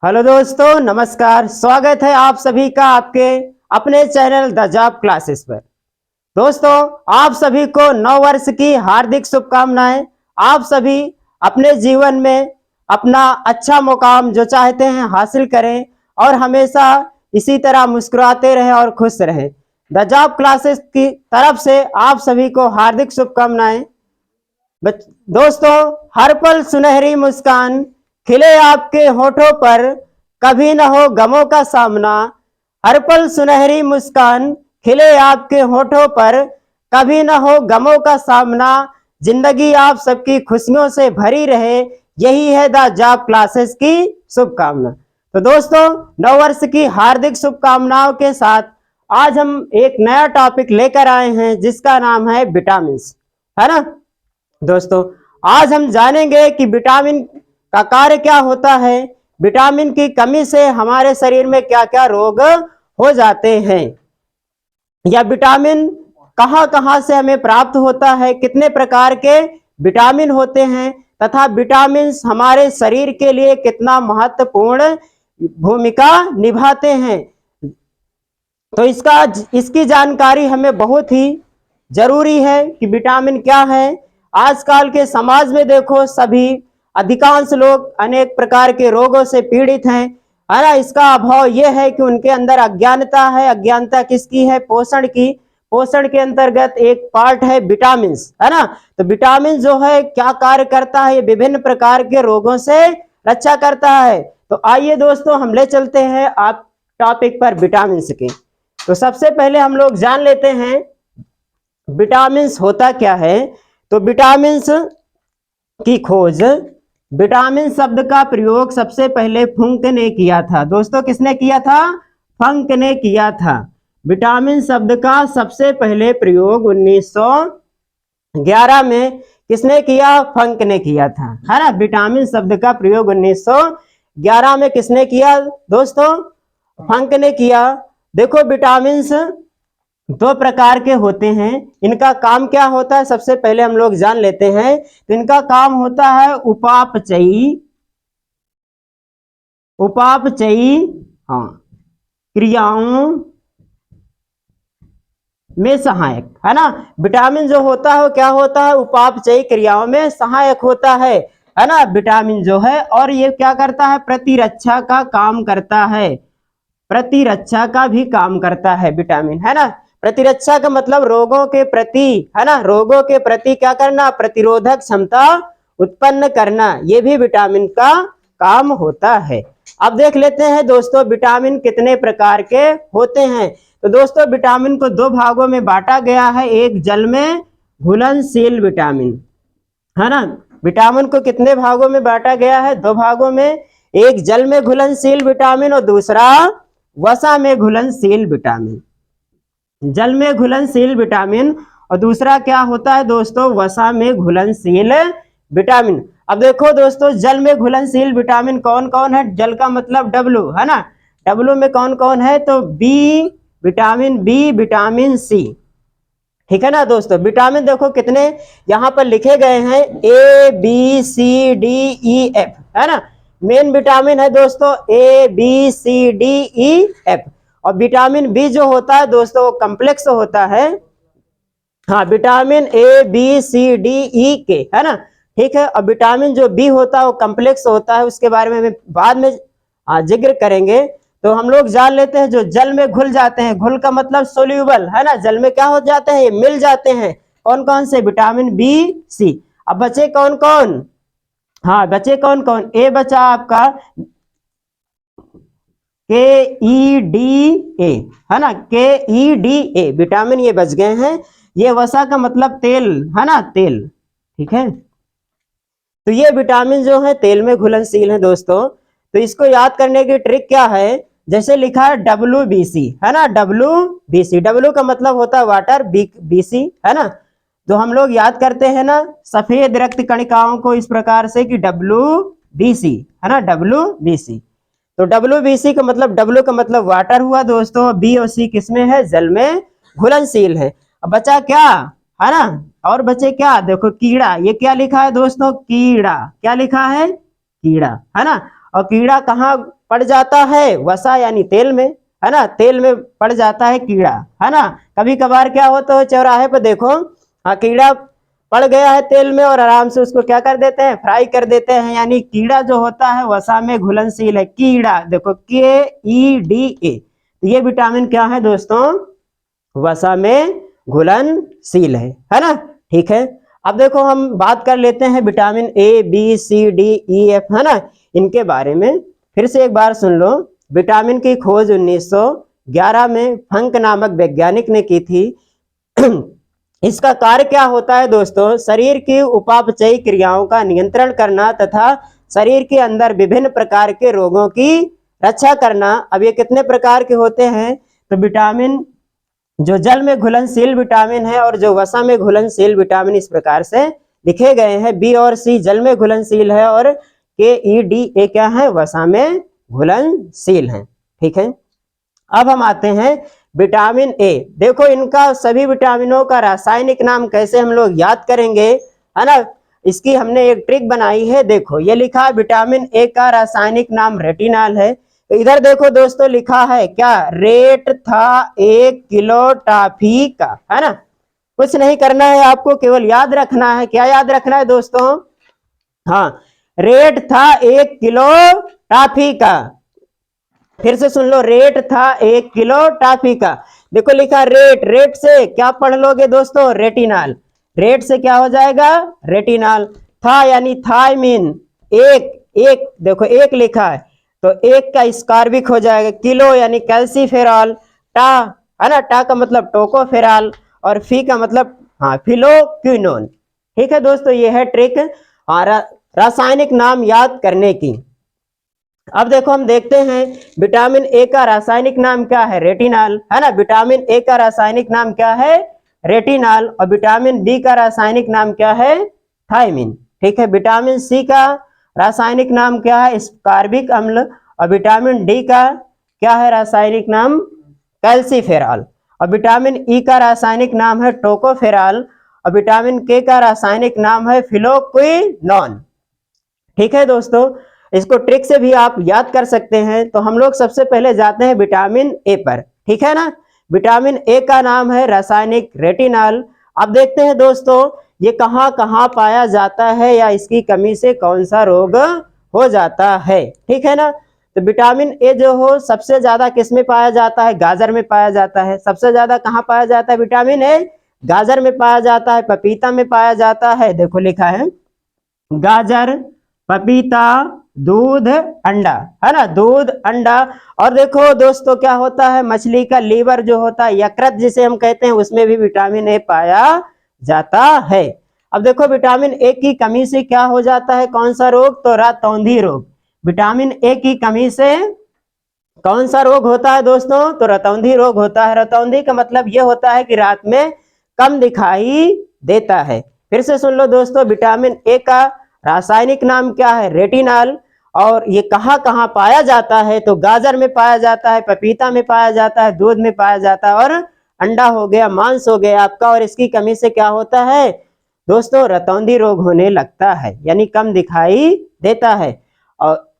Hello दोस्तों, नमस्कार। स्वागत है आप सभी का आपके अपने चैनल द जॉब क्लासेस पर। दोस्तों, आप सभी को नव वर्ष की हार्दिक शुभकामनाएं। आप सभी अपने जीवन में अपना अच्छा मुकाम जो चाहते हैं हासिल करें और हमेशा इसी तरह मुस्कुराते रहें और खुश रहें। द जॉब क्लासेस की तरफ से आप सभी को हार्दिक शुभकामनाएं। दोस्तों, हर पल सुनहरी मुस्कान खिले आपके होठों पर, कभी न हो गमों का सामना। हर पल सुनहरी मुस्कान खिले आपके होठों पर, कभी न हो गमों का सामना। जिंदगी आप सबकी खुशियों से भरी रहे, यही है द जॉब क्लासेस की शुभकामना। तो दोस्तों, नव वर्ष की हार्दिक शुभकामनाओं के साथ आज हम एक नया टॉपिक लेकर आए हैं जिसका नाम है विटामिन, है ना। दोस्तों, आज हम जानेंगे कि विटामिन का कार्य क्या होता है, विटामिन की कमी से हमारे शरीर में क्या क्या रोग हो जाते हैं, या विटामिन कहां कहां से हमें प्राप्त होता है, कितने प्रकार के विटामिन होते हैं तथा विटामिन हमारे शरीर के लिए कितना महत्वपूर्ण भूमिका निभाते हैं। तो इसकी जानकारी हमें बहुत ही जरूरी है कि विटामिन क्या है। आजकल के समाज में देखो, सभी अधिकांश लोग अनेक प्रकार के रोगों से पीड़ित हैं, है ना। इसका अभाव यह है कि उनके अंदर अज्ञानता है। अज्ञानता किसकी है? पोषण की। पोषण के अंतर्गत एक पार्ट है विटामिन, है ना। तो विटामिन जो है क्या कार्य करता है? ये विभिन्न प्रकार के रोगों से रक्षा करता है। तो आइए दोस्तों, हम ले चलते हैं आप टॉपिक पर विटामिन के। तो सबसे पहले हम लोग जान लेते हैं विटामिन होता क्या है। तो विटामिन की खोज, विटामिन शब्द का प्रयोग सबसे पहले फंक ने किया था। दोस्तों, किसने किया था? फंक ने किया था। विटामिन शब्द का सबसे पहले प्रयोग 1911 में किसने किया? फंक ने किया था, है ना। विटामिन शब्द का प्रयोग 1911 में किसने किया दोस्तों? फंक ने किया। देखो, विटामिन दो प्रकार के होते हैं। इनका काम क्या होता है सबसे पहले हम लोग जान लेते हैं। तो इनका काम होता है उपापचयी हाँ क्रियाओं में सहायक, है ना। विटामिन जो होता है वो क्या होता है? उपापचयी क्रियाओं में सहायक होता है ना। विटामिन जो है, और ये क्या करता है? प्रतिरक्षा का काम करता है। प्रतिरक्षा का भी काम करता है विटामिन, है ना। प्रतिरक्षा का मतलब रोगों के प्रति, है ना, रोगों के प्रति क्या करना? प्रतिरोधक क्षमता उत्पन्न करना। ये भी विटामिन का काम होता है। अब देख लेते हैं दोस्तों, विटामिन कितने प्रकार के होते हैं। तो दोस्तों, विटामिन को दो भागों में बांटा गया है। एक जल में घुलनशील विटामिन, है ना। विटामिन को कितने भागों में बांटा गया है? दो भागों में। एक जल में घुलनशील विटामिन और दूसरा वसा में घुलनशील विटामिन। जल में घुलनशील विटामिन और दूसरा क्या होता है दोस्तों? वसा में घुलनशील विटामिन। अब देखो दोस्तों, जल में घुलनशील विटामिन कौन कौन है? जल का मतलब डब्लू, है ना। डब्लू में कौन कौन है? तो B, vitamin B, vitamin C, ठीक है ना दोस्तों। विटामिन देखो कितने यहाँ पर लिखे गए हैं, A B C D E F, है ना। मेन विटामिन है दोस्तों A B C D E F. और विटामिन बी जो होता है दोस्तों वो कम्प्लेक्स होता है। हाँ, vitamin A B C D E K, है ना, ठीक है। और विटामिन जो बी होता है वो कम्प्लेक्स होता है, उसके बारे में हमें बाद में जिक्र करेंगे। तो हम लोग जान लेते हैं जो जल में घुल जाते हैं। घुल का मतलब सोल्यूबल, है ना। जल में क्या हो जाते हैं? ये मिल जाते हैं। कौन कौन से? Vitamin B C. अब बचे कौन कौन? हाँ, बचे कौन कौन? ए बचा आपका के ई डी ए, है ना, के ई डी ए विटामिन ये बच गए हैं। ये वसा का मतलब तेल, है ना, तेल, ठीक है। तो ये विटामिन जो है तेल में घुलनशील है दोस्तों। तो इसको याद करने की ट्रिक क्या है? जैसे लिखा है WBC, है ना, WBC। डब्ल्यू का मतलब होता है वाटर, BC, है ना। तो हम लोग याद करते हैं ना सफेद रक्त कणिकाओं को इस प्रकार से कि WBC, है ना, WBC। तो WBC का मतलब, W का मतलब वाटर हुआ दोस्तों, B और C किसमें है? जल में घुलनशील है। अब बचा क्या, है ना, और बचे क्या? देखो कीड़ा, ये क्या लिखा है दोस्तों? कीड़ा, क्या लिखा है? कीड़ा, है ना। और कीड़ा कहाँ पड़ जाता है वसा यानी तेल में, है ना, तेल में पड़ जाता है कीड़ा, है ना। कभी कभार क्या होता है चौराहे पर देखो, हाँ, कीड़ा पड़ गया है तेल में और आराम से उसको क्या कर देते हैं, फ्राई कर देते हैं। यानी कीड़ा जो होता है वसा में घुलनशील है। कीड़ा देखो KEDA, ये विटामिन क्या है दोस्तों, वसा में घुलनशील है ना। ठीक है, अब देखो हम बात कर लेते हैं vitamin A B C D E F, है ना, इनके बारे में। फिर से एक बार सुन लो। विटामिन की खोज 1911 में फंक नामक वैज्ञानिक ने की थी। इसका कार्य क्या होता है दोस्तों, शरीर की उपापचयी क्रियाओं का नियंत्रण करना तथा शरीर के अंदर विभिन्न प्रकार के रोगों की रक्षा करना। अब ये कितने प्रकार के होते हैं, तो विटामिन जो जल में घुलनशील विटामिन है और जो वसा में घुलनशील विटामिन इस प्रकार से लिखे गए हैं। B और C जल में घुलनशील है और KEDA क्या है, वसा में घुलनशील है। ठीक है, अब हम आते हैं विटामिन A। देखो इनका सभी विटामिनों का रासायनिक नाम कैसे हम लोग याद करेंगे, है ना, इसकी हमने एक ट्रिक बनाई है। देखो ये लिखा है विटामिन A का रासायनिक नाम रेटिनॉल है। तो इधर देखो दोस्तों लिखा है क्या, रेट था 1 किलो टॉफी का, है ना। कुछ नहीं करना है आपको, केवल याद रखना है। क्या याद रखना है दोस्तों, हाँ, रेट था 1 किलो टॉफी का। फिर से सुन लो, रेट था 1 किलो टॉफी का। देखो लिखा रेट, रेट से क्या पढ़ लोगे दोस्तों, रेटिनॉल। रेट से क्या हो जाएगा, रेटिनॉल। था यानी थायमिन, एक, एक देखो एक लिखा है तो एक का स्कारबिक हो जाएगा। किलो यानी कैल्सीफेरॉल। टा, है ना, टा का मतलब टोकोफेरॉल और फी का मतलब हाँ फिलोक्विनोन। ठीक है दोस्तों, ये है ट्रिक रासायनिक नाम याद करने की। अब देखो हम देखते हैं विटामिन ए का रासायनिक नाम क्या है, रेटिनॉल, है ना। विटामिन ए का रासायनिक नाम क्या है, रेटिनॉल। और विटामिन बी का रासायनिक नाम क्या है, थायमिन। ठीक है, विटामिन सी का रासायनिक नाम क्या है, स्कारबिक अम्ल। और विटामिन डी का क्या है रासायनिक नाम, कैल्सीफेरॉल। और विटामिन ई का रासायनिक नाम है टोकोफेरॉल। और विटामिन के का रासायनिक नाम है फिलोक्विनोन। ठीक है दोस्तों, इसको ट्रिक से भी आप याद कर सकते हैं। तो हम लोग सबसे पहले जाते हैं विटामिन ए पर, ठीक है ना। विटामिन ए का नाम है रासायनिक रेटिनॉल। अब देखते हैं दोस्तों ये कहाँ कहाँ पाया जाता है या इसकी कमी से कौन सा रोग हो जाता है। ठीक है ना, तो विटामिन ए जो हो सबसे ज्यादा किस में पाया जाता है, गाजर में पाया जाता है। सबसे ज्यादा कहाँ पाया जाता है विटामिन ए, गाजर में पाया जाता है, पपीता में पाया जाता है। देखो लिखा है गाजर, पपीता, दूध, अंडा, है ना, दूध, अंडा। और देखो दोस्तों क्या होता है, मछली का लीवर जो होता है, यकृत जिसे हम कहते हैं, उसमें भी विटामिन ए पाया जाता है। अब देखो विटामिन ए की कमी से क्या हो जाता है, कौन सा रोग, तो रतौंधी रोग। विटामिन ए की कमी से कौन सा रोग होता है दोस्तों, तो रतौंधी रोग होता है। रतौंधी का मतलब यह होता है कि रात में कम दिखाई देता है। फिर से सुन लो दोस्तों, विटामिन ए का रासायनिक नाम क्या है, रेटिनॉल। और ये कहाँ कहाँ पाया जाता है, तो गाजर में पाया जाता है, पपीता में पाया जाता है, दूध में पाया जाता है और अंडा हो गया, मांस हो गया आपका। और इसकी कमी से क्या होता है दोस्तों, रतौंधी रोग होने लगता है, यानी कम दिखाई देता है। और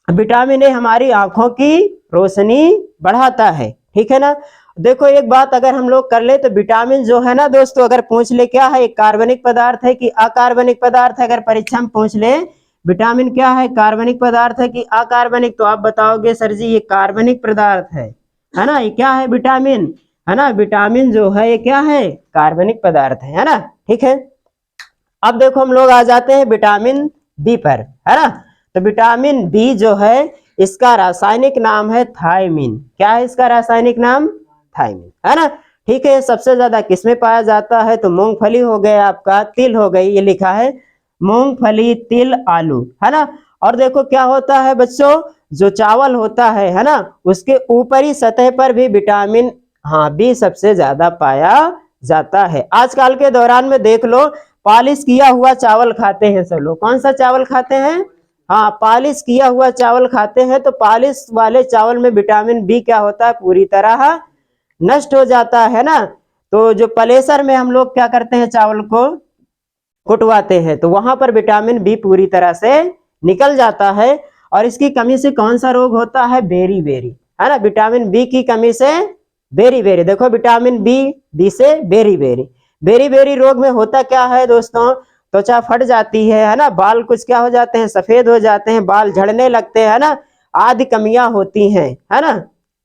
विटामिन ए हमारी आंखों की रोशनी बढ़ाता है। ठीक है ना। देखो एक बात अगर हम लोग कर ले तो विटामिन जो है ना दोस्तों, अगर पूछ ले क्या है, एक कार्बनिक पदार्थ है कि अकार्बनिक पदार्थ है, अगर परीक्षा में पूछ ले विटामिन क्या है, कार्बनिक पदार्थ है कि अकार्बनिक, तो आप बताओगे सर जी ये कार्बनिक पदार्थ है ना। ये क्या है विटामिन, है ना, विटामिन जो है ये क्या है, कार्बनिक पदार्थ है ना। ठीक है, अब देखो हम लोग आ जाते हैं विटामिन बी पर, है ना। तो विटामिन बी जो है इसका रासायनिक नाम है थायमिन। क्या है इसका रासायनिक नाम, थायमिन, है ना। ठीक है, सबसे ज्यादा किसमें पाया जाता है, तो मूंगफली हो गया आपका, तिल हो गई, ये लिखा है मूंगफली, तिल, आलू, है ना। और देखो क्या होता है बच्चों, जो चावल होता है ना, उसके ऊपरी सतह पर भी विटामिन हाँ बी सबसे ज्यादा पाया जाता है। आजकल के दौरान में देख लो पॉलिश किया हुआ चावल खाते हैं सब लोग। कौन सा चावल खाते हैं, हाँ पॉलिश किया हुआ चावल खाते हैं। तो पॉलिश वाले चावल में विटामिन बी क्या होता है, पूरी तरह नष्ट हो जाता है ना। तो जो पलेसर में हम लोग क्या करते हैं, चावल को कुटवाते हैं, तो वहां पर विटामिन बी पूरी तरह से निकल जाता है। और इसकी कमी से कौन सा रोग होता है, बेरी बेरी, है ना, विटामिन बी की कमी से बेरी बेरी। देखो विटामिन बी से बेरी बेरी। बेरी बेरी रोग में होता क्या है दोस्तों, त्वचा फट जाती है ना, बाल कुछ क्या हो जाते हैं, सफेद हो जाते हैं, बाल झड़ने लगते हैं, है ना, आदि कमियां होती हैं, है ना,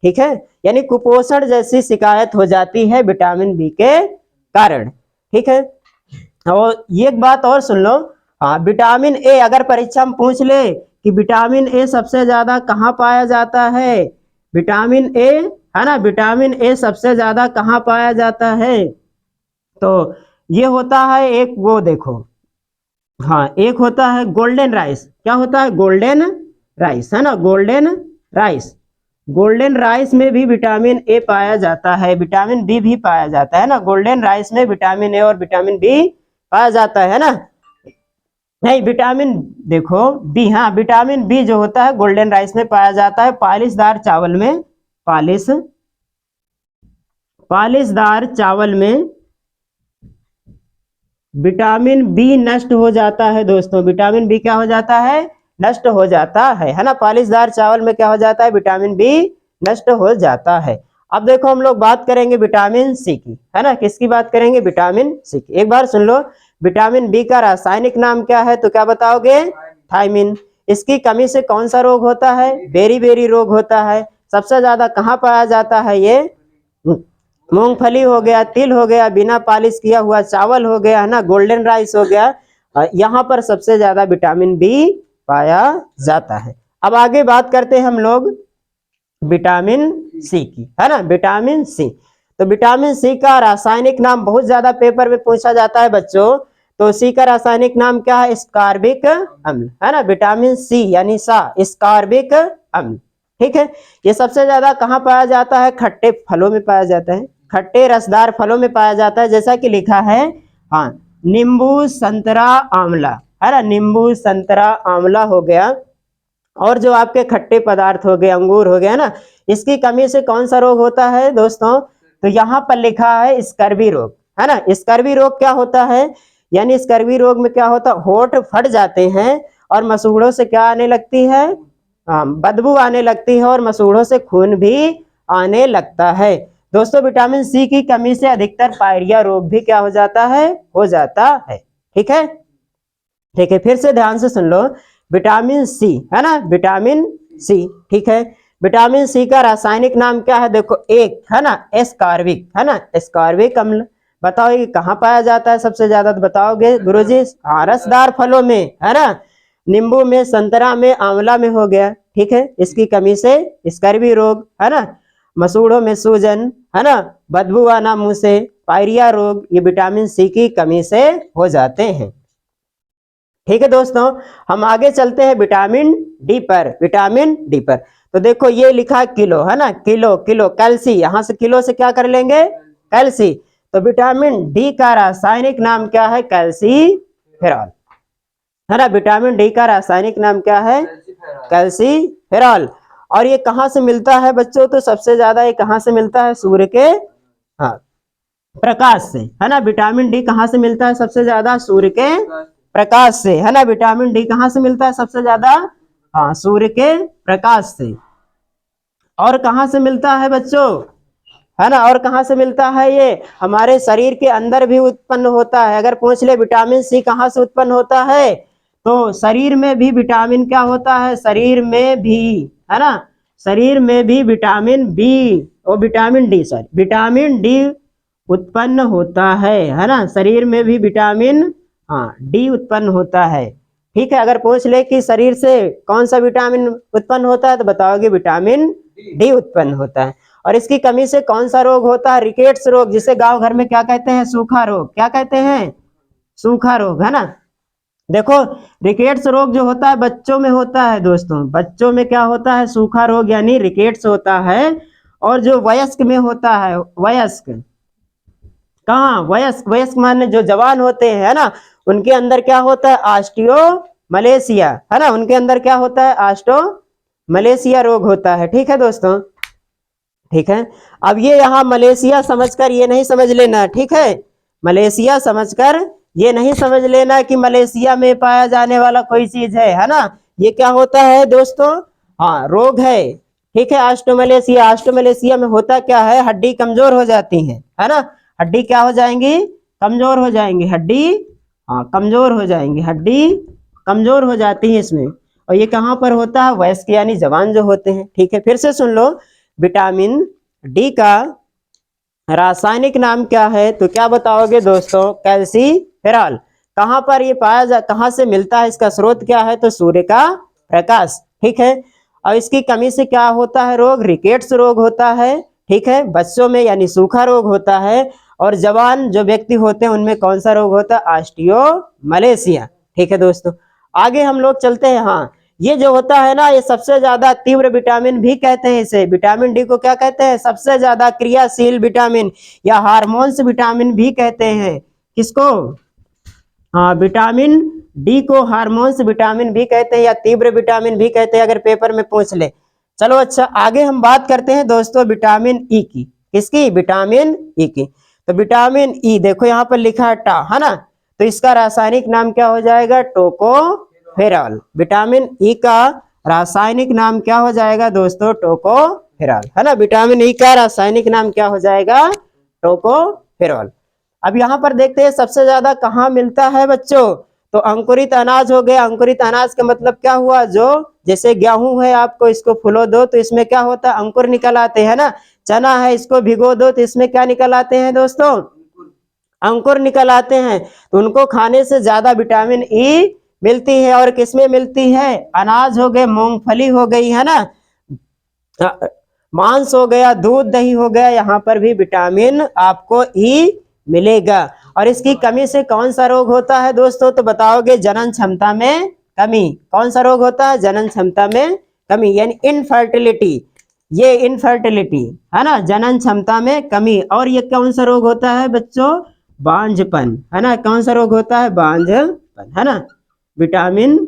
ठीक है, यानी कुपोषण जैसी शिकायत हो जाती है विटामिन बी के कारण, ठीक है। और ये एक बात और सुन लो, हाँ, विटामिन ए अगर परीक्षा में पूछ ले कि विटामिन ए सबसे ज्यादा कहाँ पाया जाता है, विटामिन ए, है ना, विटामिन ए सबसे ज्यादा कहाँ पाया जाता है, तो ये होता है एक, वो देखो, हाँ, एक होता है गोल्डन राइस। क्या होता है, गोल्डन राइस, है ना, गोल्डन राइस। गोल्डन राइस में भी विटामिन ए पाया जाता है, विटामिन बी भी पाया जाता है ना, गोल्डन राइस में विटामिन ए और विटामिन बी पाया जाता है ना, नहीं विटामिन, देखो बी, हाँ, विटामिन बी जो होता है गोल्डन राइस में पाया जाता है, पालिशदार चावल में, पालिशदार चावल में विटामिन बी नष्ट हो जाता है दोस्तों, विटामिन बी क्या हो जाता है, नष्ट हो जाता है ना, पालिशदार चावल में क्या हो जाता है, विटामिन बी नष्ट हो जाता है। अब देखो हम लोग बात करेंगे विटामिन सी की, है ना, किसकी बात करेंगे, विटामिन सी की। एक बार सुन लो, विटामिन बी का रासायनिक नाम क्या है, तो क्या बताओगे, थायमिन। इसकी कमी से कौन सा रोग होता है, बेरी बेरी रोग होता है। सबसे ज्यादा कहाँ पाया जाता है, ये मूंगफली हो गया, तिल हो गया, बिना पॉलिश किया हुआ चावल हो गया, है ना, गोल्डन राइस हो गया, यहाँ पर सबसे ज्यादा विटामिन बी पाया जाता है। अब आगे बात करते हैं हम लोग विटामिन सी की, है ना, विटामिन सी। तो विटामिन सी का रासायनिक नाम बहुत ज्यादा पेपर में पूछा जाता है बच्चों, तो सी का रासायनिक नाम क्या है, स्कार्बिक अम्ल, है ना, विटामिन सी यानी सा, स्कार्बिक अम्ल, ठीक है। ये सबसे ज्यादा कहाँ पाया जाता है, खट्टे फलों में पाया जाता है, खट्टे रसदार फलों में पाया जाता है, जैसा कि लिखा है, हाँ, नींबू संतरा आंवला, है ना, नींबू संतरा आंवला हो गया, और जो आपके खट्टे पदार्थ हो गए, अंगूर हो गया ना, इसकी कमी से कौन सा रोग होता है दोस्तों, तो यहाँ पर लिखा है स्कर्वी रोग, है ना। स्कर्वी रोग क्या होता है, यानी स्कर्वी रोग में क्या होता है, होठ फट जाते हैं और मसूड़ों से क्या आने लगती है, बदबू आने लगती है, और मसूड़ों से खून भी आने लगता है दोस्तों। विटामिन सी की कमी से अधिकतर पायरिया रोग भी क्या हो जाता है, हो जाता है, ठीक है, ठीक है। फिर से ध्यान से सुन लो, विटामिन सी, है ना, विटामिन सी, ठीक है। विटामिन सी का रासायनिक नाम क्या है, देखो एक, है ना, एस्कॉर्बिक, है ना, एस्कॉर्बिक अम्ल। बताओ ये कहाँ पाया जाता है सबसे ज्यादा, तो बताओगे गुरुजी, हाँ, रसदार फलों में, है ना, नींबू में, संतरा में, आंवला में हो गया, ठीक है। इसकी कमी से स्कर्वी रोग, है ना, मसूड़ों में सूजन, है ना, बदबू आना मुंह से, पायरिया रोग, ये विटामिन सी की कमी से हो जाते हैं, ठीक है दोस्तों। हम आगे चलते हैं विटामिन डी पर, विटामिन डी पर। तो देखो ये लिखा किलो, है ना, किलो, किलो कैल्सी, यहां से किलो से क्या कर लेंगे, कैल्सी। तो विटामिन डी का रासायनिक नाम क्या है, कैल्सीफेरॉल, है ना, विटामिन डी का रासायनिक नाम क्या है, कैल्सीफेरॉल। और ये कहाँ से मिलता है बच्चों, तो सबसे ज्यादा ये कहाँ से मिलता है, सूर्य के, हाँ, प्रकाश से, है ना, विटामिन डी कहाँ से मिलता है सबसे ज्यादा, सूर्य के प्रकाश से, है ना, विटामिन डी कहाँ से मिलता है सबसे ज्यादा, हाँ, सूर्य के प्रकाश से। और कहाँ से मिलता है बच्चों, है ना, और कहाँ से मिलता है, ये हमारे शरीर के अंदर भी उत्पन्न होता है। अगर पूछ ले विटामिन सी कहाँ से उत्पन्न होता है, तो शरीर में भी विटामिन क्या होता है, शरीर में भी, है ना, शरीर में भी विटामिन बी और vitamin D, sorry, vitamin D उत्पन्न होता है ना, शरीर में भी विटामिन, हाँ, डी उत्पन्न होता है, ठीक है। अगर पूछ ले कि शरीर से कौन सा विटामिन उत्पन्न होता है, तो बताओगे विटामिन डी उत्पन्न होता है। और इसकी कमी से कौन सा रोग होता है, रिकेट्स रोग, जिसे गांव घर में क्या कहते हैं, सूखा रोग, क्या कहते हैं, सूखा रोग, है ना। देखो रिकेट्स रोग जो होता है बच्चों में होता है दोस्तों, बच्चों में क्या होता है, सूखा रोग यानी रिकेट्स होता है। और जो वयस्क में होता है, वयस्क, कहाँ, वयस्क, वयस्क माने जो जवान होते हैं, है ना, उनके अंदर क्या होता है, ऑस्टियो मलेशिया, है ना, उनके अंदर क्या होता है, ऑस्टियो मलेशिया रोग होता है, ठीक है दोस्तों, ठीक है। अब ये यहाँ मलेशिया समझकर ये नहीं समझ लेना, ठीक है, मलेशिया समझकर ये नहीं समझ लेना कि मलेशिया में पाया जाने वाला कोई चीज है ना, ये क्या होता है दोस्तों? हाँ, रोग है। ठीक है, ऑस्टियोमैलेसिया। ऑस्टियोमैलेसिया में होता क्या है, हड्डी कमजोर हो जाती है ना। हड्डी क्या हो जाएंगी? कमजोर हो जाएंगी हड्डी। हाँ, कमजोर हो जाएंगी हड्डी, कमजोर हो जाती है इसमें। और ये कहाँ पर होता है? वयस्क यानी जवान जो होते हैं। ठीक है, फिर से सुन लो। विटामिन डी का रासायनिक नाम क्या है? तो क्या बताओगे दोस्तों? कैल्सीफेरॉल। कहाँ पर ये कहाँ से मिलता है? इसका स्रोत क्या है? तो सूर्य का प्रकाश। ठीक है, और इसकी कमी से क्या होता है रोग? रिकेट्स रोग होता है। ठीक है, बच्चों में यानी सूखा रोग होता है। और जवान जो व्यक्ति होते हैं उनमें कौन सा रोग होता है? ऑस्टियोमैलेसिया। ठीक है दोस्तों, आगे हम लोग चलते हैं। हाँ, ये जो होता है ना, ये सबसे ज्यादा तीव्र विटामिन भी कहते हैं इसे। विटामिन डी को क्या कहते हैं? सबसे ज्यादा क्रियाशील विटामिन या हार्मोन्स विटामिन भी कहते हैं। किसको? हाँ, विटामिन डी को हार्मोन्स विटामिन भी कहते हैं या तीव्र विटामिन भी कहते हैं, अगर पेपर में पूछ ले। चलो अच्छा, आगे हम बात करते हैं दोस्तों विटामिन ई की। किसकी? विटामिन ई की। तो विटामिन ई देखो यहाँ पर लिखा है टा, है ना। तो इसका रासायनिक नाम क्या हो जाएगा? टोकोफेरॉल। विटामिन ई का रासायनिक नाम क्या हो जाएगा दोस्तों? टोकोफेरॉल, है ना। विटामिन ई का रासायनिक नाम क्या हो जाएगा? टोकोफेरॉल। अब यहाँ पर देखते हैं सबसे ज्यादा कहाँ मिलता है बच्चों? तो अंकुरित अनाज हो गया। अंकुरित अनाज का मतलब क्या हुआ? जो जैसे गेहूं है, आपको इसको फुलो दो तो इसमें क्या होता है? अंकुर निकल आते हैं ना। चना है, इसको भिगो दो तो इसमें क्या निकल आते हैं दोस्तों? अंकुर निकल आते हैं। तो उनको खाने से ज्यादा विटामिन ई मिलती है। और किसमें मिलती है? अनाज हो गए, मूंगफली हो गई, है ना, मांस हो गया, दूध दही हो गया, यहाँ पर भी विटामिन आपको ई मिलेगा। और इसकी कमी से कौन सा रोग होता है दोस्तों? तो बताओगे जनन क्षमता में कमी। कौन सा रोग होता है? जनन क्षमता में कमी, यानी इनफर्टिलिटी। ये इनफर्टिलिटी, है ना, जनन क्षमता में कमी। और ये कौन सा रोग होता है बच्चों? बांझपन, है ना। कौन सा रोग होता है? बांझपन, है ना। विटामिन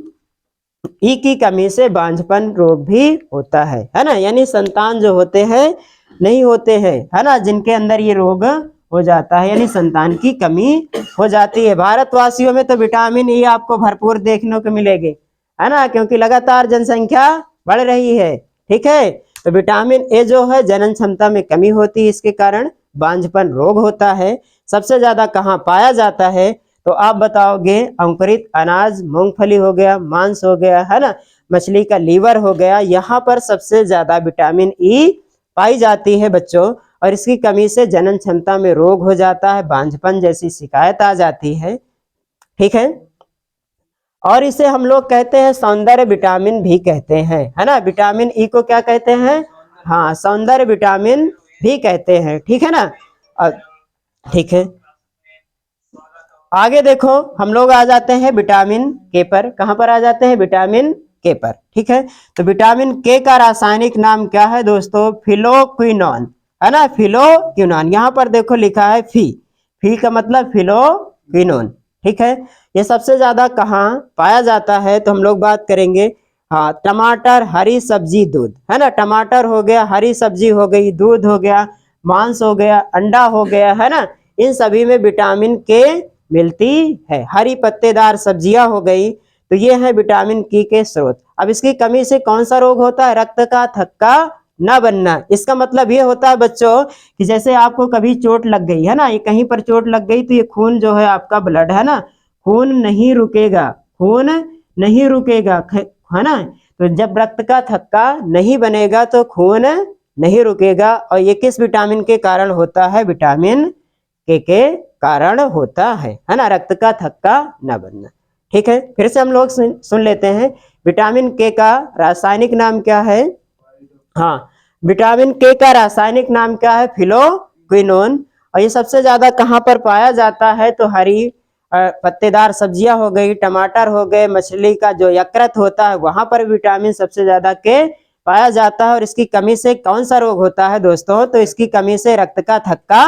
ई की कमी से बांझपन रोग भी होता है ना। यानी संतान जो होते हैं नहीं होते हैं, है ना, जिनके अंदर ये रोग हो जाता है, यानी संतान की कमी हो जाती है। भारतवासियों में तो विटामिन ई आपको भरपूर देखने को मिलेगी, है ना, क्योंकि लगातार जनसंख्या बढ़ रही है। ठीक है, तो विटामिन ए जो है जनन क्षमता में कमी होती है, इसके कारण बांझपन रोग होता है। सबसे ज्यादा कहाँ पाया जाता है? तो आप बताओगे अंकुरित अनाज, मूंगफली हो गया, मांस हो गया, है ना, मछली का लीवर हो गया, यहाँ पर सबसे ज्यादा विटामिन ई पाई जाती है बच्चों। और इसकी कमी से जनन क्षमता में रोग हो जाता है, बांझपन जैसी शिकायत आ जाती है। ठीक है, और इसे हम लोग कहते हैं सौंदर्य विटामिन भी कहते हैं, है ना। विटामिन ई को क्या कहते हैं? हाँ, सौंदर्य विटामिन भी कहते हैं। ठीक है ना। ठीक है, आगे देखो हम लोग आ जाते हैं विटामिन के पर। कहां पर आ जाते हैं? विटामिन के पर। ठीक है, तो विटामिन के का रासायनिक नाम क्या है दोस्तों? फिलोक्विनोन, है ना, फिलोक्विनोन। यहाँ पर देखो लिखा है फी का मतलब फिलोक्विनोन। ठीक है, ये सबसे ज्यादा कहाँ पाया जाता है? तो हम लोग बात करेंगे, हाँ, टमाटर, हरी सब्जी, दूध, है ना। टमाटर हो गया, हरी सब्जी हो गई, दूध हो गया, मांस हो गया, अंडा हो गया, है ना, इन सभी में विटामिन के मिलती है। हरी पत्तेदार सब्जियां हो गई, तो ये है विटामिन के स्रोत। अब इसकी कमी से कौन सा रोग होता है? रक्त का थक्का न बनना। इसका मतलब ये होता है बच्चों कि जैसे आपको कभी चोट लग गई, है ना, ये कहीं पर चोट लग गई तो ये खून जो है आपका ब्लड, है ना, खून नहीं रुकेगा, खून नहीं रुकेगा, है ना। तो जब रक्त का थक्का नहीं बनेगा तो खून नहीं रुकेगा। और ये किस विटामिन के कारण होता है? विटामिन के कारण होता है ना, रक्त का थक्का न बनना। ठीक है, फिर से हम लोग सुन लेते हैं विटामिन के का रासायनिक नाम क्या है? हाँ, विटामिन के का रासायनिक नाम क्या है? फिलोक्विनोन। और ये सबसे ज्यादा कहाँ पर पाया जाता है? तो हरी पत्तेदार सब्जियां हो गई, टमाटर हो गए, मछली का जो यकृत होता है वहां पर विटामिन सबसे ज्यादा के पाया जाता है। और इसकी कमी से कौन सा रोग होता है दोस्तों? तो इसकी कमी से रक्त का थक्का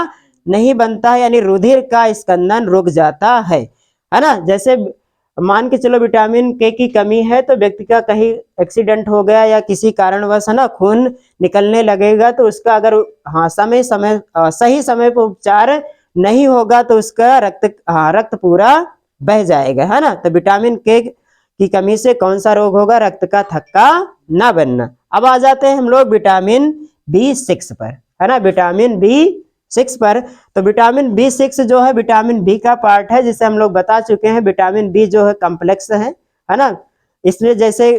नहीं बनता है, यानी रुधिर का स्कंदन रुक जाता है ना। जैसे मान के चलो विटामिन के की कमी है तो व्यक्ति का कहीं एक्सीडेंट हो गया या किसी कारणवश, है ना, खून निकलने लगेगा, तो उसका अगर हाँ सही समय पर उपचार नहीं होगा तो उसका रक्त पूरा बह जाएगा, है ना। तो विटामिन के की कमी से कौन सा रोग होगा? रक्त का थक्का ना बनना। अब आ जाते हैं हम लोग विटामिन B6 पर, है ना, विटामिन B6 पर। तो विटामिन B6 जो है विटामिन बी का पार्ट है, जिसे हम लोग बता चुके हैं। विटामिन बी जो है कम्प्लेक्स है ना। इसमें जैसे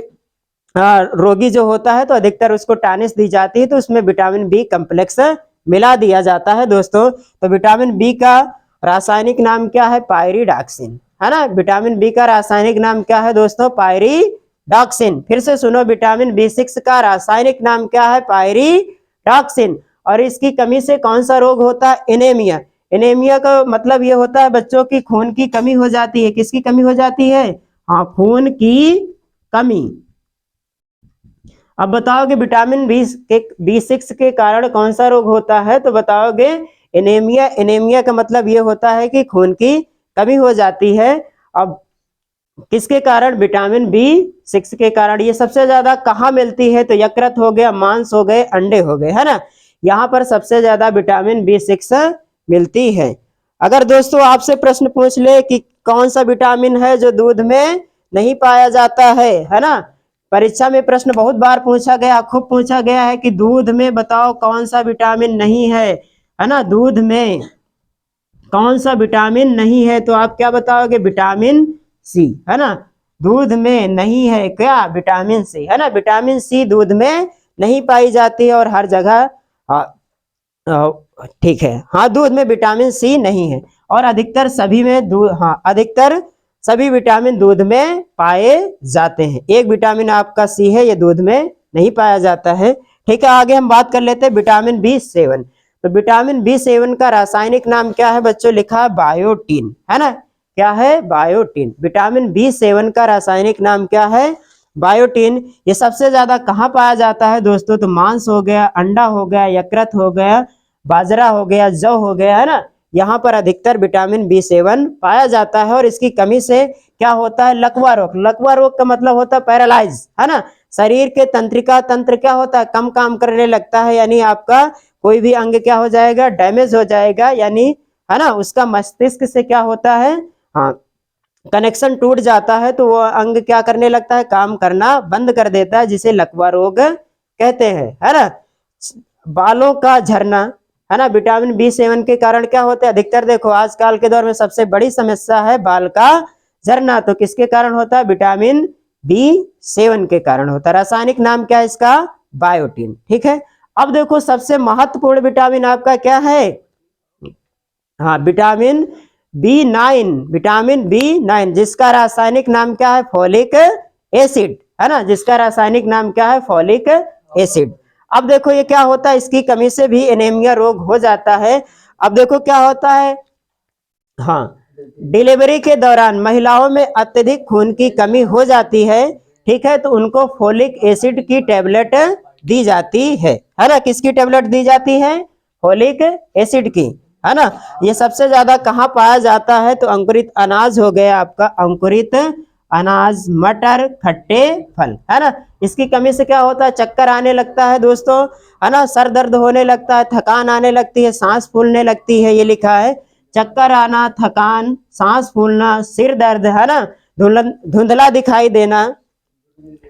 रोगी जो होता है तो अधिकतर उसको टानिस दी जाती है, तो उसमें विटामिन बी कम्प्लेक्स मिला दिया जाता है दोस्तों। तो विटामिन बी का रासायनिक नाम क्या है? पायरिडॉक्सिन, है ना। विटामिन बी का रासायनिक नाम क्या है दोस्तों? पायरिडॉक्सिन। फिर से सुनो, विटामिन B6 का रासायनिक नाम क्या है? पायरिडॉक्सिन। और इसकी कमी से कौन सा रोग होता है? एनीमिया। एनीमिया का मतलब ये होता है बच्चों की खून की कमी हो जाती है। किसकी कमी हो जाती है? हाँ, खून की कमी। अब बताओगे विटामिन B6 के कारण कौन सा रोग होता है? तो बताओगे एनीमिया। एनीमिया का मतलब ये होता है कि खून की कमी हो जाती है। अब किसके कारण? विटामिन B6 के कारण। ये सबसे ज्यादा कहाँ मिलती है? तो यकृत हो गया, मांस हो गए, अंडे हो गए, है ना, यहाँ पर सबसे ज्यादा विटामिन B6 मिलती है। अगर दोस्तों आपसे प्रश्न पूछ ले कि कौन सा विटामिन है जो दूध में नहीं पाया जाता है ना, परीक्षा में प्रश्न बहुत बार पूछा गया, खूब पूछा गया है कि दूध में बताओ कौन सा विटामिन नहीं है ना, दूध में कौन सा विटामिन नहीं है? तो आप क्या बताओगे? विटामिन सी, है ना। दूध में नहीं है क्या? विटामिन सी, है ना। विटामिन सी दूध में नहीं पाई जाती है और हर जगह ठीक है, हाँ, दूध में विटामिन सी नहीं है। और अधिकतर सभी में दूध, हाँ, अधिकतर सभी विटामिन दूध में पाए जाते हैं। एक विटामिन आपका सी है, ये दूध में नहीं पाया जाता है। ठीक है, आगे हम बात कर लेते हैं विटामिन B7। तो विटामिन B7 का रासायनिक नाम क्या है बच्चों? लिखा है बायोटीन, है ना। क्या है? बायोटीन। विटामिन B7 का रासायनिक नाम क्या है? बायोटीन। ये सबसे ज्यादा कहाँ पाया जाता है दोस्तों? तो मांस हो गया, अंडा हो गया, यकृत हो गया, बाजरा हो गया, जौ हो गया, है ना, यहाँ पर अधिकतर विटामिन B7 पाया जाता है। और इसकी कमी से क्या होता है? लकवा रोग। लकवा रोग का मतलब होता है पैरालाइज, है ना। शरीर के तंत्रिका तंत्र क्या होता है? कम काम करने लगता है, यानी आपका कोई भी अंग क्या हो जाएगा? डैमेज हो जाएगा, यानी, है ना, उसका मस्तिष्क से क्या होता है? हाँ, कनेक्शन टूट जाता है, तो वो अंग क्या करने लगता है? काम करना बंद कर देता है, जिसे लकवा रोग कहते हैं, है ना। बालों का झरना, है ना, विटामिन B7 के कारण क्या होता है? अधिकतर देखो आजकल के दौर में सबसे बड़ी समस्या है बाल का झरना। तो किसके कारण होता है? विटामिन B7 के कारण होता है। रासायनिक नाम क्या है इसका? बायोटीन। ठीक है, अब देखो सबसे महत्वपूर्ण विटामिन आपका क्या है? हाँ, विटामिन B9। विटामिन B9 जिसका रासायनिक नाम क्या है? फॉलिक एसिड, है ना, जिसका रासायनिक नाम क्या है? Folic acid. अब देखो ये क्या होता है? इसकी कमी से भी एनीमिया रोग हो जाता है। अब देखो क्या होता है, हाँ, डिलीवरी के दौरान महिलाओं में अत्यधिक खून की कमी हो जाती है। ठीक है, तो उनको फोलिक एसिड की टेबलेट दी जाती है ना। किसकी टेबलेट दी जाती है? फोलिक एसिड की, है ना। ये सबसे ज्यादा कहाँ पाया जाता है? तो अंकुरित अनाज हो गया आपका, अंकुरित अनाज, मटर, खट्टे फल, है ना। इसकी कमी से क्या होता है? चक्कर आने लगता है दोस्तों, है ना, सर दर्द होने लगता है, थकान आने लगती है, सांस फूलने लगती है। ये लिखा है, चक्कर आना, थकान, सांस फूलना, सिर दर्द, है ना, धुंधला दिखाई देना।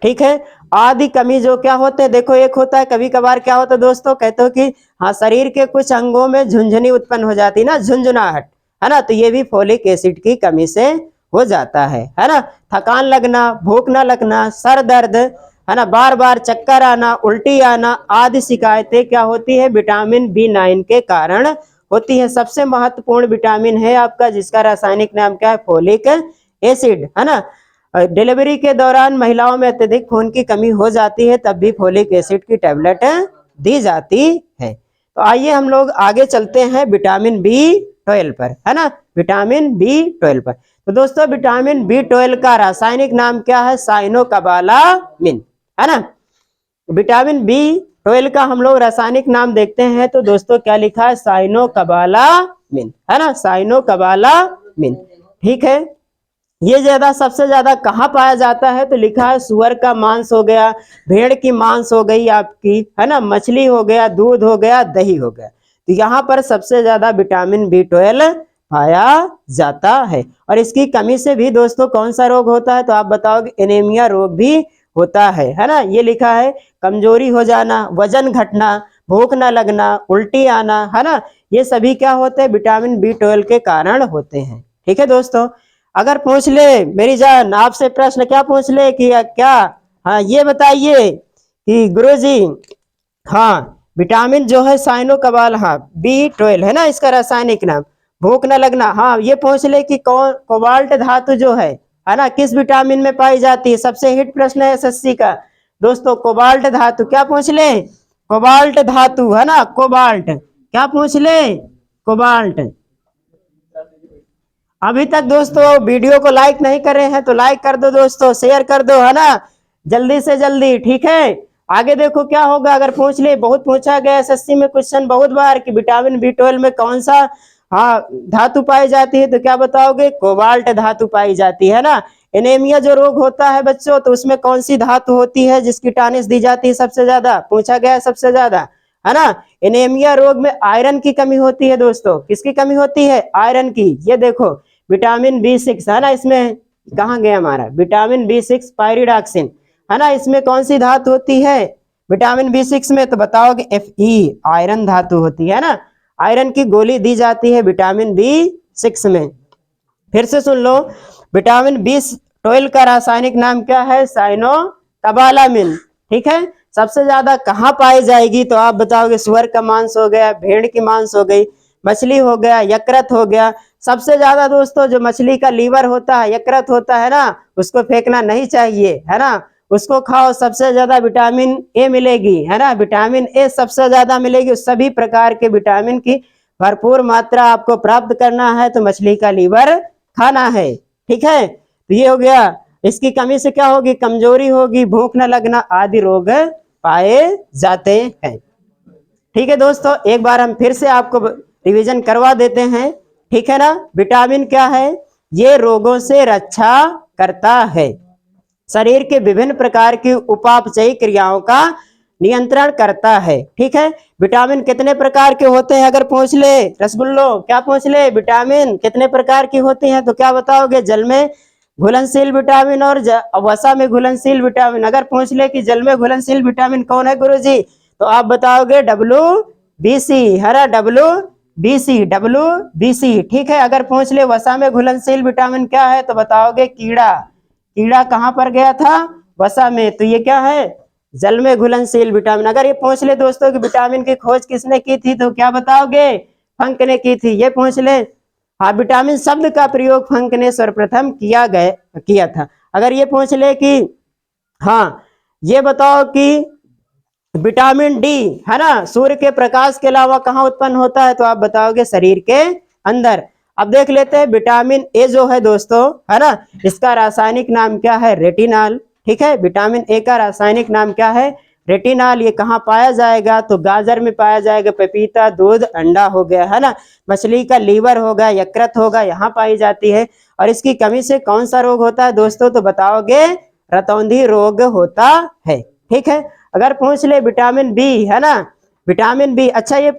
ठीक है, आदि कमी जो क्या होते हैं? देखो एक होता है कभी कभार क्या होता है दोस्तों, कहते हो कि हाँ, शरीर के कुछ अंगों में झुंझुनी उत्पन्न हो जाती है ना, झुंझुनाहट, है ना, तो ये भी फोलिक एसिड की कमी से हो जाता है ना। थकान लगना, भूख न लगना, सर दर्द, है ना, बार बार चक्कर आना, उल्टी आना आदि शिकायतें क्या होती है? विटामिन B9 के कारण होती है। सबसे महत्वपूर्ण विटामिन है आपका, जिसका रासायनिक नाम क्या है? फोलिक एसिड, है ना। डिलीवरी के दौरान महिलाओं में अत्यधिक खून की कमी हो जाती है, तब भी फोलिक एसिड की टेबलेट दी जाती है। तो आइए हम लोग आगे चलते हैं विटामिन B12 पर, है ना, विटामिन B12 पर। तो दोस्तों विटामिन B12 का रासायनिक नाम क्या है? साइनोकोबालामिन, है ना। विटामिन B12 का हम लोग रासायनिक नाम देखते हैं, तो दोस्तों क्या लिखा है? साइनोकोबालामिन, है ना, साइनोकोबालामिन। ठीक है, ये ज्यादा सबसे ज्यादा कहाँ पाया जाता है? तो लिखा है सुअर का मांस हो गया, भेड़ की मांस हो गई आपकी, है ना, मछली हो गया, दूध हो गया, दही हो गया। तो यहाँ पर सबसे ज्यादा विटामिन B12 पाया जाता है। और इसकी कमी से भी दोस्तों कौन सा रोग होता है, तो आप बताओगे एनीमिया रोग भी होता है ना। ये लिखा है कमजोरी हो जाना, वजन घटना, भूख न लगना, उल्टी आना, है ना, ये सभी क्या होते हैं, विटामिन B12 के कारण होते हैं। ठीक है दोस्तों, अगर पूछ ले मेरी जान आपसे प्रश्न, क्या पूछ ले कि क्या, हाँ ये बताइए कि गुरुजी, हाँ विटामिन जो है साइनो कबाल, हाँ B12 है ना इसका रासायनिक नाम, भूख न लगना, हाँ ये पूछ ले कि कौन कोबाल्ट धातु जो है ना, किस विटामिन में पाई जाती है, सबसे हिट प्रश्न है SSC का दोस्तों। कोबाल्ट धातु, क्या पूछ ले, कोबाल्ट धातु, है ना, कोबाल्ट, क्या पूछ ले, कोबाल्ट। अभी तक दोस्तों वीडियो को लाइक नहीं कर रहे हैं तो लाइक कर दो दोस्तों, शेयर कर दो, है ना, जल्दी से जल्दी। ठीक है, आगे देखो क्या होगा, अगर पूछ ले, बहुत पूछा गया SSC में क्वेश्चन बहुत बार कि विटामिन B12 में कौन सा हाँ धातु पाई जाती है, तो क्या बताओगे, कोबाल्ट धातु पाई जाती है ना। एनीमिया जो रोग होता है बच्चों, तो उसमें कौन सी धातु होती है जिसकी टानिश दी जाती है सबसे ज्यादा, पूछा गया सबसे ज्यादा, है ना। एनीमिया रोग में आयरन की कमी होती है दोस्तों, किसकी कमी होती है, आयरन की। ये देखो विटामिन B6 है ना, इसमें कहाँ गया हमारा विटामिन B6 पायरिडॉक्सिन, है ना, इसमें कौन सी धातु होती है विटामिन B6 में, तो बताओगे Fe, आयरन धातु होती है ना। आयरन की गोली दी जाती है विटामिन B6 में। फिर से सुन लो, विटामिन B12 का रासायनिक नाम क्या है, साइनोकोबालामिन। ठीक है, सबसे ज्यादा कहाँ पाई जाएगी, तो आप बताओगे सुअर का मांस हो गया, भेड़ की मांस हो गई, मछली हो गया, यकृत हो गया। सबसे ज्यादा दोस्तों जो मछली का लीवर होता है, यकृत होता है ना, उसको फेंकना नहीं चाहिए, है ना, उसको खाओ, सबसे ज्यादा विटामिन ए मिलेगी, है ना, विटामिन ए सबसे ज्यादा मिलेगी। सभी प्रकार के विटामिन की भरपूर मात्रा आपको प्राप्त करना है तो मछली का लीवर खाना है। ठीक है, तो ये हो गया, इसकी कमी से क्या होगी, कमजोरी होगी, भूख न लगना आदि रोग पाए जाते हैं। ठीक है दोस्तों, एक बार हम फिर से आपको रिवीजन करवा देते हैं, ठीक है ना। विटामिन क्या है, ये रोगों से रक्षा करता है, शरीर के विभिन्न प्रकार की उपापचयी क्रियाओं का नियंत्रण करता है। ठीक है, विटामिन कितने प्रकार के होते हैं, अगर पूछ ले रसगुल्लो, क्या पूछ ले, विटामिन कितने प्रकार की होती हैं, तो क्या बताओगे, जल में घुलनशील विटामिन और वसा में घुलनशील विटामिन। अगर पूछ ले कि जल में घुलनशील विटामिन कौन है गुरुजी, तो आप बताओगे WBC, है ना, WBC। ठीक है, अगर पूछ ले वसा में घुलनशील विटामिन क्या है, तो बताओगे कीड़ा। कीड़ा कहाँ पर गया था, वसा में, तो ये क्या है, जल में घुलनशील विटामिन। अगर ये पूछ ले दोस्तों कि विटामिन की खोज किसने की थी, तो क्या बताओगे, फंक ने की थी। ये पूछ ले, हाँ विटामिन शब्द का प्रयोग फंक ने सर्वप्रथम किया था। अगर ये पूछ ले कि हाँ ये बताओ कि विटामिन डी, है ना, सूर्य के प्रकाश के अलावा कहाँ उत्पन्न होता है, तो आप बताओगे शरीर के अंदर। अब देख लेते हैं विटामिन ए जो है दोस्तों, है ना, इसका रासायनिक नाम क्या है, रेटिनॉल। ठीक है, विटामिन ए का रासायनिक नाम क्या है, रेटिनॉल। ये कहाँ पाया जाएगा, तो गाजर में पाया जाएगा, पपीता, दूध, अंडा हो गया, है ना, मछली का लीवर होगा, यकृत होगा, यहाँ पाई जाती है। और इसकी कमी से कौन सा रोग होता है दोस्तों, तो बताओगे रतौंधी रोग होता है। ठीक है, अगर पूछ ले विटामिन बी, है ना, विटामिन बी, अच्छा ये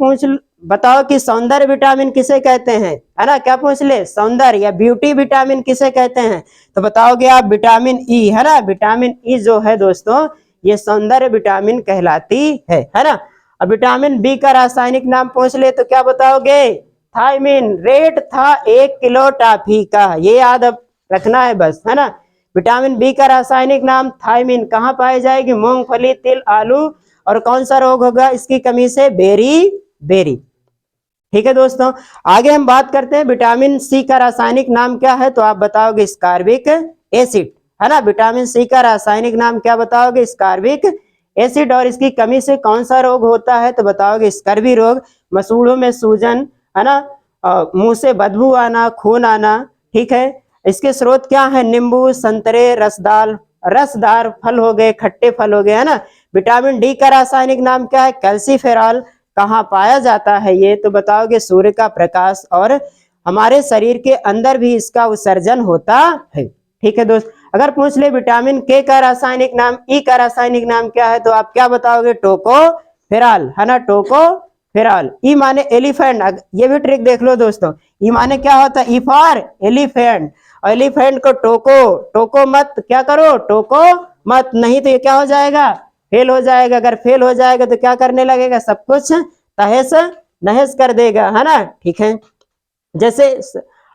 बताओ कि सौंदर्य विटामिन किसे कहते हैं, है ना, क्या पूछ ले, सौंदर्य या ब्यूटी विटामिन किसे कहते हैं, तो बताओगे आप विटामिन ई, है ना, विटामिन ई जो है दोस्तों ये सौंदर्य विटामिन कहलाती है ना। अब विटामिन बी का रासायनिक नाम पूछ ले तो क्या बताओगे, थायमिन। रेट था 1 किलो टॉफी का, ये याद रखना है बस, है ना। विटामिन बी का रासायनिक नाम थायमिन, कहाँ पाई जाएगी, मूंगफली, तिल, आलू। और कौन सा रोग होगा इसकी कमी से, बेरी। ठीक है दोस्तों, आगे हम बात करते हैं विटामिन सी का रासायनिक नाम क्या है, तो आप बताओगे स्कार्बिक एसिड, है ना। विटामिन सी का रासायनिक नाम क्या बताओगे, स्कार्बिक एसिड। और इसकी कमी से कौन सा रोग होता है, तो बताओगे स्कर्वी रोग, मसूड़ों में सूजन, है ना, मुंह से बदबू आना, खून आना। ठीक है, इसके स्रोत क्या है, नींबू, संतरे, रसदार फल हो गए, खट्टे फल हो गए, है ना। विटामिन डी का रासायनिक नाम क्या है, कैल्सीफेरॉल। कहाँ पाया जाता है ये, तो बताओगे सूर्य का प्रकाश और हमारे शरीर के अंदर भी इसका उत्सर्जन होता है। ठीक है दोस्त, अगर पूछ ले विटामिन के का रासायनिक नाम, ई का रासायनिक नाम क्या है, तो आप क्या बताओगे, टोकोफेरॉल, है ना, टोकोफेरॉल। फेरॉल। ई माने एलिफेंट, ये भी ट्रिक देख लो दोस्तों। ई माने क्या होता है, ई फॉर एलिफेंट। एलिफेंट को टोको, टोको मत, क्या करो, टोको मत, नहीं तो ये क्या हो जाएगा, फेल हो जाएगा। अगर फेल हो जाएगा तो क्या करने लगेगा, सब कुछ तहस नहस कर देगा, है ना। ठीक है, जैसे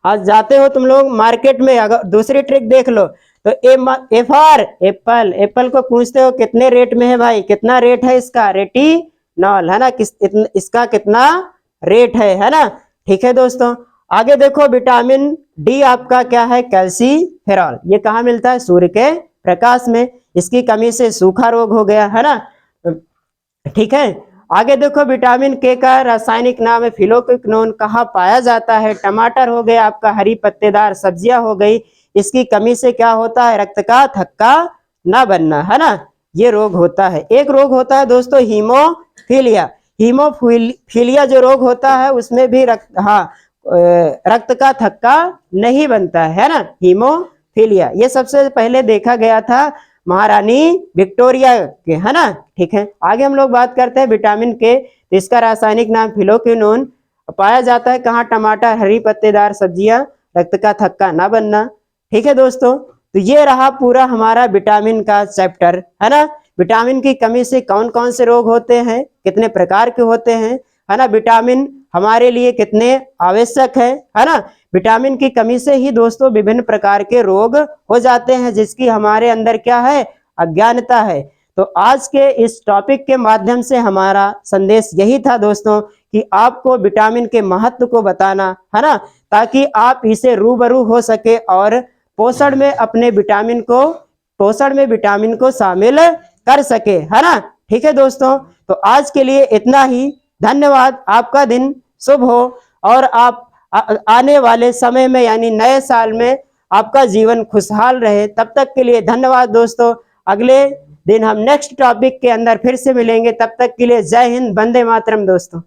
आज जाते हो तुम लोग मार्केट में, अगर दूसरी ट्रिक देख लो तो ए फॉर एप्पल, एप्पल को पूछते हो कितने रेट में है भाई, कितना रेट है इसका, रेटिनॉल, है ना, इसका कितना रेट है ना। ठीक है दोस्तों, आगे देखो विटामिन डी आपका क्या है, कैल्सीफेरॉल। ये कहाँ मिलता है, सूर्य के प्रकाश में। इसकी कमी से सूखा रोग हो गया, है ना। ठीक है, आगे देखो विटामिन के का रासायनिक नाम है फिलोक्विनोन। कहाँ पाया जाता है, टमाटर हो गया आपका, हरी पत्तेदार सब्जियां हो गई, इसकी कमी से क्या होता है, रक्त का थक्का ना बनना, है ना, ये रोग होता है। एक रोग होता है दोस्तों हीमोफीलिया। हीमोफीलिया जो रोग होता है उसमें भी रक्त का थक्का नहीं बनता है ना, हीमोफीलिया। ये सबसे पहले देखा गया था महारानी विक्टोरिया के, है ना। ठीक है, आगे हम लोग बात करते हैं विटामिन के। इसका रासायनिक नाम फिलोक्विनोन। पाया जाता है कहाँ, टमाटर, हरी पत्तेदार सब्जियां, रक्त का थक्का ना बनना। ठीक है दोस्तों, तो ये रहा पूरा हमारा विटामिन का चैप्टर, है ना। विटामिन की कमी से कौन कौन से रोग होते हैं, कितने प्रकार के होते हैं, है ना। विटामिन हमारे लिए कितने आवश्यक है ना। विटामिन की कमी से ही दोस्तों विभिन्न प्रकार के रोग हो जाते हैं, जिसकी हमारे अंदर क्या है, अज्ञानता है। तो आज के इस टॉपिक के माध्यम से हमारा संदेश यही था दोस्तों कि आपको विटामिन के महत्व को बताना, है ना, ताकि आप इसे रूबरू हो सके और पोषण में अपने विटामिन को शामिल कर सके, है ना। ठीक है दोस्तों, तो आज के लिए इतना ही। धन्यवाद, आपका दिन शुभ हो और आप आने वाले समय में यानी नए साल में आपका जीवन खुशहाल रहे। तब तक के लिए धन्यवाद दोस्तों। अगले दिन हम नेक्स्ट टॉपिक के अंदर फिर से मिलेंगे, तब तक के लिए जय हिंद, वंदे मातरम दोस्तों।